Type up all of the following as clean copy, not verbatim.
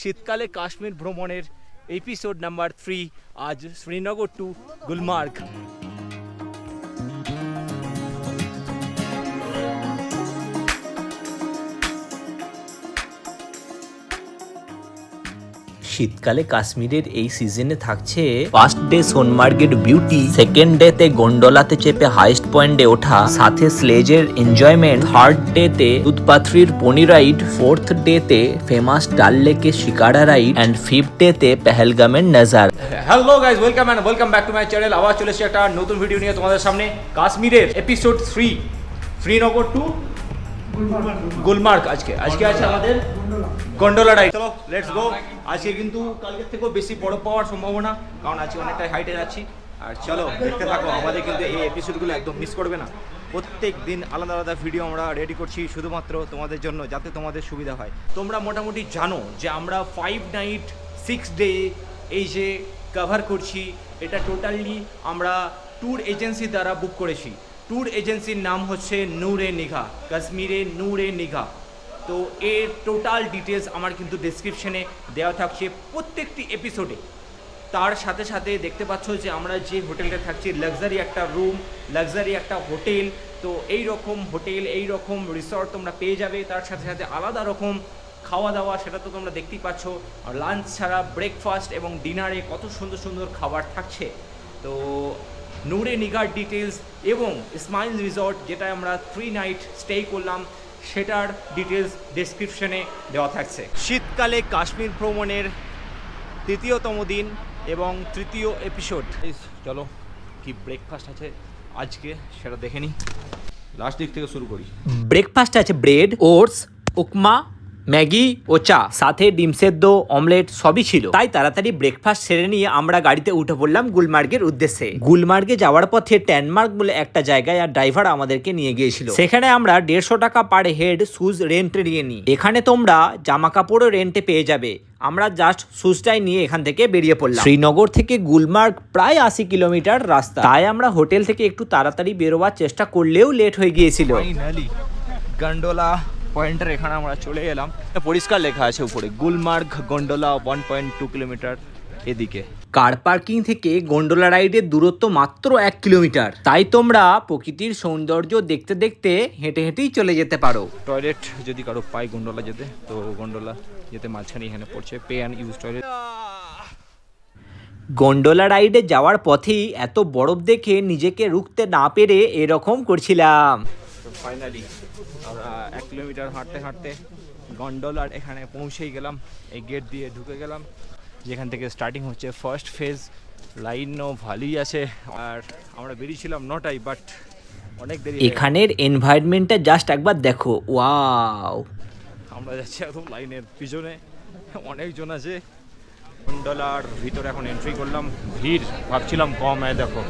শীতকালে কাশ্মীর ভ্রমণের episode number 3 আজ শ্রীনগর টু গুলমার্গ। শীতকালে কাশ্মীরের এই সিজনে থাকছে ফার্স্ট ডে সোনমার্গের বিউটি, সেকেন্ড ডে তে গন্ডোলাতে চেপে হাইস্ট পয়েন্টে ওঠা, সাথে স্লেজের এনজয়মেন্ট, থার্ড ডে তে দুধপাথরির পনি রাইড, ফোর্থ ডে তে ফেমাস ডাল লেকের shikara ride and fifth day তে পেহেলগামের নজার। Hello guys, welcome back to my channel. আবার চলে এসেছি একটা নতুন ভিডিও নিয়ে তোমাদের সামনে। কাশ্মীরের এপিসোড 3 শ্রীনগর টু গুলমার্গ। আজকে আছে আমাদের গন্ডোলা রাইড। চলো লেটস গো। আজকে কিন্তু কালকের থেকেও বেশি বরফ পাওয়ার সম্ভাবনা, কারণ আজকে অনেকটাই হাইটে যাচ্ছি। আর চলো দেখতে থাকো, আমাদের কিন্তু এই এপিসোডগুলো একদম মিস করবে না। প্রত্যেক দিন আলাদা আলাদা ভিডিও আমরা রেডি করছি শুধুমাত্র তোমাদের জন্য, যাতে তোমাদের সুবিধা হয়। তোমরা মোটামুটি জানো যে আমরা 5 নাইট 6 ডে এই যে কভার করছি, এটা টোটালি আমরা ট্যুর এজেন্সি দ্বারা বুক করেছি। ট্যুর এজেন্সির নাম হচ্ছে নূরে নিঘা, কাশ্মীরে নূরে নিঘা। তো এর টোটাল ডিটেলস আমার কিন্তু ডেসক্রিপশনে দেওয়া থাকছে প্রত্যেকটি এপিসোডে। তার সাথে সাথে দেখতে পাচ্ছ যে আমরা যে হোটেলটা থাকছি, লাক্সারি একটা রুম, লাক্সারি একটা হোটেল। তো এই রকম হোটেল, এই রকম রিসর্ট তোমরা পেয়ে যাবে। তার সাথে সাথে আলাদা রকম খাওয়া দাওয়া, সেটা তো তোমরা দেখতেই পাচ্ছ। আর লাঞ্চ ছাড়া ব্রেকফাস্ট এবং ডিনারে কত সুন্দর সুন্দর খাবার থাকছে। তো নূরে নিগার ডিটেলস এবং স্মাইল রিসর্ট, যেটা আমরা 3 নাইট স্টে করলাম, সেটার ডিটেলস ডেসক্রিপশনে দেওয়া থাকছে। শীতকালে কাশ্মীর ভ্রমণের তৃতীয়তম দিন এবং তৃতীয় এপিসোড। চলো কি ব্রেকফাস্ট আছে আজকে সেটা দেখে নিই। লাস্ট দিক থেকে শুরু করি। ব্রেকফাস্ট আছে ব্রেড, ওটস, উপমা, ম্যাগি ও চা, সাথে ডিম সেদ্ধ, অমলেট সবই ছিল। তাই তাড়াতাড়ি ব্রেকফাস্ট সেরে নিয়ে আমরা গাড়িতে উঠে পড়লাম গুলমার্গের উদ্দেশ্যে। গুলমার্গে যাওয়ার পথে ট্যানমার্গ বলে একটা জায়গায় আর ড্রাইভার আমাদেরকে নিয়ে গিয়েছিল। সেখানে আমরা 150 টাকা পার হেড শুজ রেন্টে নিয়ে নিই। এখানে তোমরা জামা কাপড়ও রেন্টে পেয়ে যাবে। আমরা জাস্ট শুজটাই নিয়ে এখান থেকে বেরিয়ে পড়লাম। শ্রীনগর থেকে গুলমার্গ প্রায় 80 কিলোমিটার রাস্তা, তাই আমরা হোটেল থেকে একটু তাড়াতাড়ি বেরোবার চেষ্টা করলেও লেট হয়ে গিয়েছিল। ফাইনালি গন্ডোলা পয়েন্টের এখানে আমরা চলে এলাম। পরিষ্কার লেখা আছে উপরে, গুলমার্গ গন্ডোলা 1.2 কিলোমিটার এদিকে। কার পার্কিং থেকে গন্ডোলা রাইডের দূরত্ব মাত্র 1 কিলোমিটার, তাই তোমরা প্রকৃতির সৌন্দর্য দেখতে দেখতে হেঁটে হেঁটেই চলে যেতে পারো। টয়লেট যদি কারো পাই গন্ডোলা যেতে, তো গন্ডোলা যেতে মাঝখানে এখানে পড়ছে pay and use toilet. Gondola রাইডে যাওয়ার পথেই এত বরফ দেখে নিজেকে রুখতে না পেরে এরকম করছিলাম। ফাইনালি আমরা 1 কিলোমিটার হাঁটতে হাঁটতে গন্ডোলার এখানে পৌঁছেই গেলাম। এই গেট দিয়ে ঢুকে গেলাম, যেখান থেকে স্টার্টিং হচ্ছে ফার্স্ট ফেজ। লাইনও ভালোই আছে, আর আমরা বেরিয়েছিলাম 9টায়, বাট অনেক দেরি। এখানের এনভায়রনমেন্টটা জাস্ট একবার দেখো, ওয়াও। আমরা যাচ্ছি একদম লাইনের পিছনে, অনেকজন আছে। গন্ডোলার ভিতরে এখন এন্ট্রি করলাম। ভিড় ভাবছিলাম কম, দেখো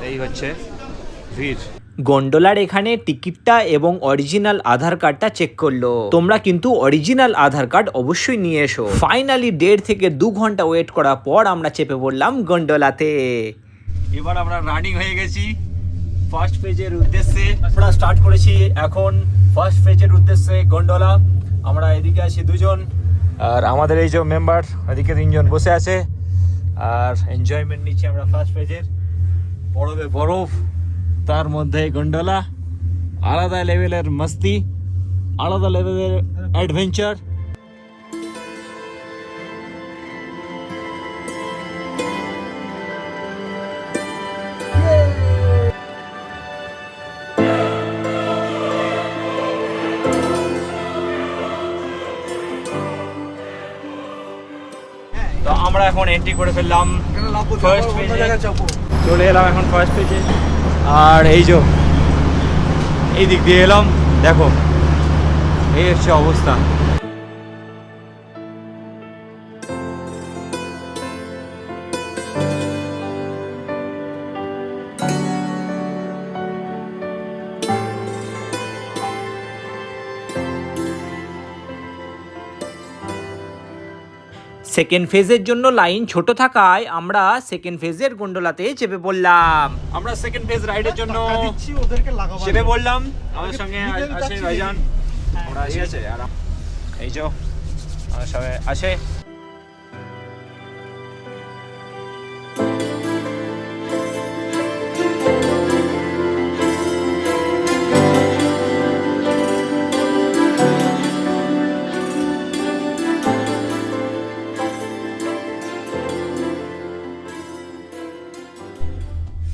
এই হচ্ছে ভিড়। গন্ডোলার এখানে টিকিটটা এবং অরিজিনাল আধার কার্ডটা চেক করলো। তোমরা কিন্তু অরিজিনাল আধার কার্ড অবশ্যই নিয়ে এসো। ফাইনালি 1.5 থেকে 2 ঘন্টা ওয়েট করার পর আমরা চেপে পড়লাম গন্ডোলাতে। এবার আমরা রানিং হয়ে গেছি ফার্স্ট পেজের উদ্দেশ্যে। আমরা স্টার্ট করেছি এখন ফার্স্ট পেজের উদ্দেশ্যে গন্ডোলা। আমরা এদিকে আছি 2 জন, আর আমাদের এই যে মেম্বার এদিকে 3 জন বসে আছে, আর এনজয়মেন্ট নিচ্ছি আমরা ফার্স্ট পেজের। বরফে বরফ, তার মধ্যে গন্ডোলা, আলাদা লেভেলের মস্তি, আলাদা লেভেলের অ্যাডভেঞ্চার। তো আমরা এখন এন্ট্রি করে ফেললাম ফার্স্ট পেজে, চলে এলাম এখন ফার্স্ট পেজে। আর এই যে এই দিক দিয়ে এলাম, দেখো এই হচ্ছে অবস্থা। সেকেন্ড ফেজের জন্য লাইন ছোট থাকায় আমরা সেকেন্ড ফেজের গন্ডোলাতে চেপে পড়লাম। আমরা সেকেন্ড ফেজ রাইডের জন্য চেপে পড়লাম। আমাদের সঙ্গে আছে ভাইজান, আমরা ঠিক আছে। আর এই যে আমার সবাই আছে।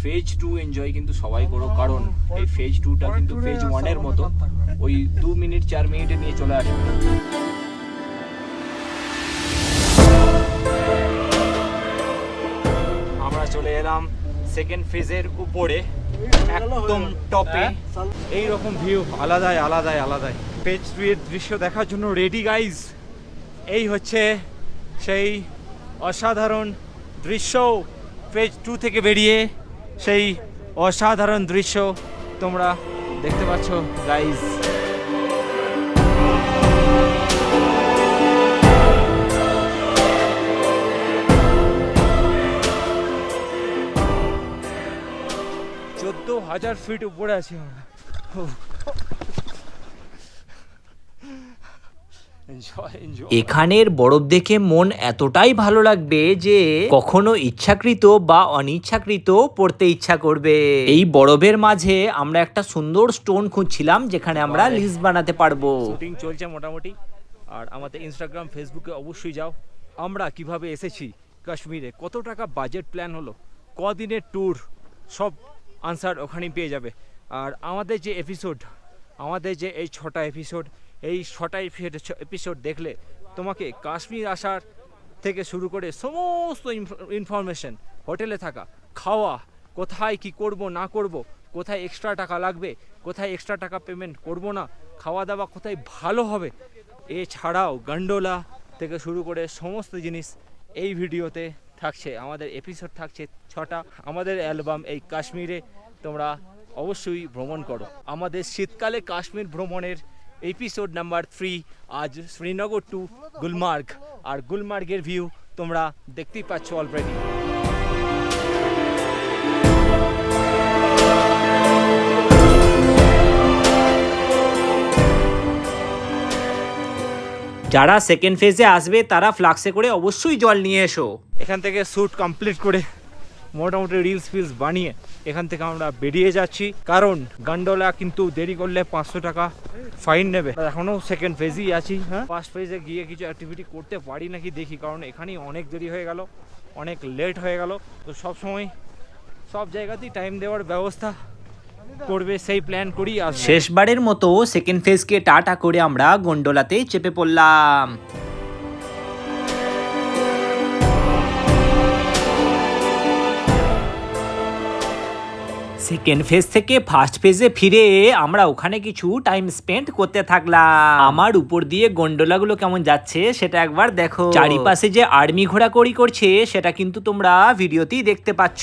ফেজ 2 এনজয় কিন্তু সবাই করো, কারণ এই ফেজ 2টা কিন্তু ফেজ 1 এর মতো ওই 2 মিনিট 4 মিনিটে নিয়ে চলে আসবে। আমরা চলে এলাম সেকেন্ড ফেজের উপরে, একদম টপে। এই রকম ভিউ আলাদাই আলাদাই আলাদাই। ফেজ 2 এর দৃশ্য দেখার জন্য রেডি গাইজ। এই হচ্ছে সেই অসাধারণ দৃশ্য, ফেজ 2 থেকে বেরিয়ে সেই অসাধারণ দৃশ্য তোমরা দেখতে পাচ্ছ গাইজ। হাজার ফিট উপরে আছি আমরা। এখানের বরফ দেখে মন এতটাই ভালো লাগবে যে কখনো ইচ্ছাকৃত বা অনিচ্ছাকৃত পড়তে ইচ্ছা করবে। এই বরফের মাঝে আমরা একটা সুন্দর স্টোন খুঁজছিলাম যেখানে আমরা লিস বানাতে পারবো। শুটিং চলছে মোটামুটি, আর আমাদের ইনস্টাগ্রাম ফেসবুকে অবশ্যই যাও। আমরা কিভাবে এসেছি কাশ্মীরে, কত টাকা বাজেট প্ল্যান হলো, কদিনের ট্যুর, সব আনসার ওখানেই পেয়ে যাবে। আর আমাদের যে এপিসোড, আমাদের যে এই 6টা এপিসোড, এই 6টা এপিসোড দেখলে তোমাকে কাশ্মীর আসার থেকে শুরু করে সমস্ত ইনফরমেশন, হোটেলে থাকা, খাওয়া, কোথায় কি করব না করব, কোথায় এক্সট্রা টাকা লাগবে, কোথায় এক্সট্রা টাকা পেমেন্ট করব না, খাওয়া দাওয়া কোথায় ভালো হবে, এছাড়াও গন্ডোলা থেকে শুরু করে সমস্ত জিনিস এই ভিডিওতে থাকছে। আমাদের এপিসোড থাকছে 6টা। আমাদের অ্যালবাম এই কাশ্মীরে তোমরা অবশ্যই ভ্রমণ করো। আমাদের শীতকালে কাশ্মীর ভ্রমণের এপিসোড নাম্বার 3 আজ শ্রীনগর টু গুলমার্গ। আর গুলমার্গের ভিউ তোমরা দেখতেই পাচ্ছ অলরেডি। যারা সেকেন্ড ফেজে আসবে তারা ফ্লাক্সে করে অবশ্যই জল নিয়ে এসো। এখান থেকে শ্যুট কমপ্লিট করে মোটামুটি রিলস ফিলস বানিয়ে এখান থেকে আমরা বেরিয়ে যাচ্ছি, কারণ গন্ডোলা কিন্তু দেরি করলে 500 টাকা ফাইন নেবে। এখনও সেকেন্ড ফেজেই আছি। হ্যাঁ, ফার্স্ট ফেজে গিয়ে কিছু অ্যাক্টিভিটি করতে পারি নাকি দেখি, কারণ এখানেই অনেক দেরি হয়ে গেল, অনেক লেট হয়ে গেল। তো সব সময় সব জায়গাতেই টাইম দেওয়ার ব্যবস্থা করবে সেই প্ল্যান করি। আর শেষবারের মতো সেকেন্ড ফেজকে টাটা করে আমরা গন্ডোলাতে চেপে পড়লাম। সেকেন্ড ফেজ থেকে ফার্স্ট ফেজে ফিরে আমরা ওখানে কিছু টাইম স্পেন্ড করতে থাকলাম। আমার উপর দিয়ে গন্ডোলাগুলো কেমন যাচ্ছে সেটা একবার দেখো। চারিপাশে যে আর্মি ঘোরাঘুরি করছে সেটা কিন্তু তোমরা ভিডিওতেই দেখতে পাচ্ছ।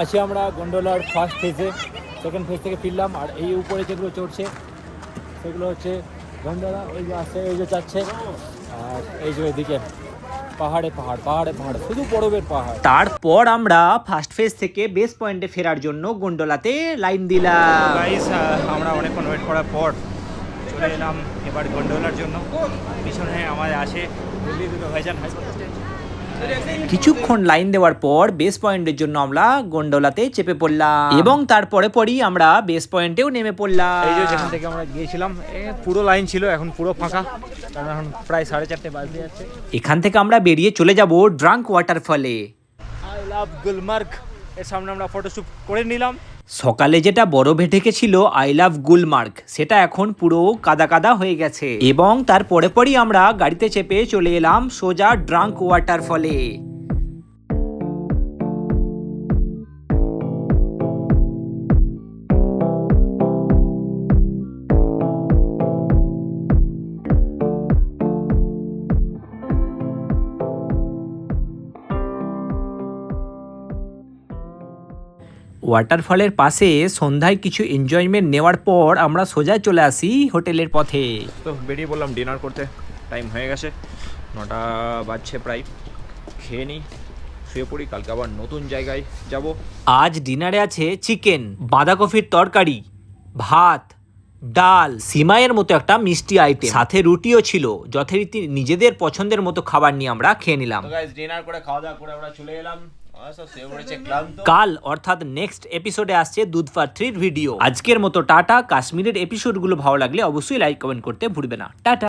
আছি আমরা গন্ডোলার ফার্স্ট ফেজে। সেকেন্ড ফেজ থেকে ফিরলাম, আর এই উপরে যেগুলো চড়ছে সেগুলো হচ্ছে গন্ডোলা। ওই যে আসছে, ওই যে যাচ্ছে, আর এই যে এদিকে পাহাড়ে পাহাড়, পাহাড়ে পাহাড়, শুধু বরফের পাহাড়। তারপর আমরা ফার্স্ট ফেজ থেকে বেস পয়েন্টে ফেরার জন্য গন্ডোলাতে লাইন দিলাম। গাইস, আমরা অনেকক্ষণ ওয়েট করার পর চলে এলাম এবার গন্ডোলার জন্য। পিছনে আমাদের আছে দিল্লি দুটো ভাইজান। কিছুক্ষণ লাইন দেওয়ার পর বেস পয়েন্টের জন্য আমরা গন্ডোলাতে চেপে পড়লাম এবং তারপরে পরই আমরা বেস পয়েন্টেও নেমে পড়লাম। এই যে যেখান থেকে আমরা গিয়েছিলাম পুরো লাইন ছিল, এখন পুরো ফাঁকা, কারণ এখন প্রায় 4:30 বাজে যাচ্ছে। এখান থেকে আমরা বেরিয়ে চলে যাব ড্রাঙ্ক ওয়াটারফলে। আই লাভ গুলমার্গ এর সামনে আমরা ফটোশ্যুট করে নিলাম। সকালে যেটা বরফে ঢেকেছিল আই লাভ গুলমার্গ, সেটা এখন পুরো কাদা কাদা হয়ে গেছে এবং তারপরে পরই আমরা গাড়িতে চেপে চলে এলাম সোজা ড্রাঙ্ক ওয়াটারফলে। ওয়াটারফলের পাশে সন্ধ্যায় কিছু এনজয়মেন্ট নেওয়ার পর আমরা সোজা চলে আসি হোটেলের পথে। তো বেরিয়ে বললাম ডিনার করতে, টাইম হয়ে গেছে 9টা বাজছে প্রায়। খেয়ে নিই, শুয়ে পড়ি, কালকে আবার নতুন জায়গায় যাব। আজ ডিনারে আছে চিকেন, বাঁধাকপির তরকারি, ভাত, ডাল, সিমাইয়ের মতো একটা মিষ্টি আইটেম, সাথে রুটিও ছিল। যথারীতি নিজেদের পছন্দের মতো খাবার নিয়ে আমরা খেয়ে নিলাম। তো গাইস ডিনার করে খাওয়া দাওয়া করে আমরা চলে এলাম। সব শুয়ে পড়েছে ক্লান্ত। কাল অর্থাৎ নেক্সট এপিসোডে আসছে দুধপার 3 ভিডিও। আজকের মতো টাটা। কাশ্মীরের এপিসোডগুলো ভালো লাগলে অবশ্যই লাইক কমেন্ট করতে ভুলবে না। টাটা।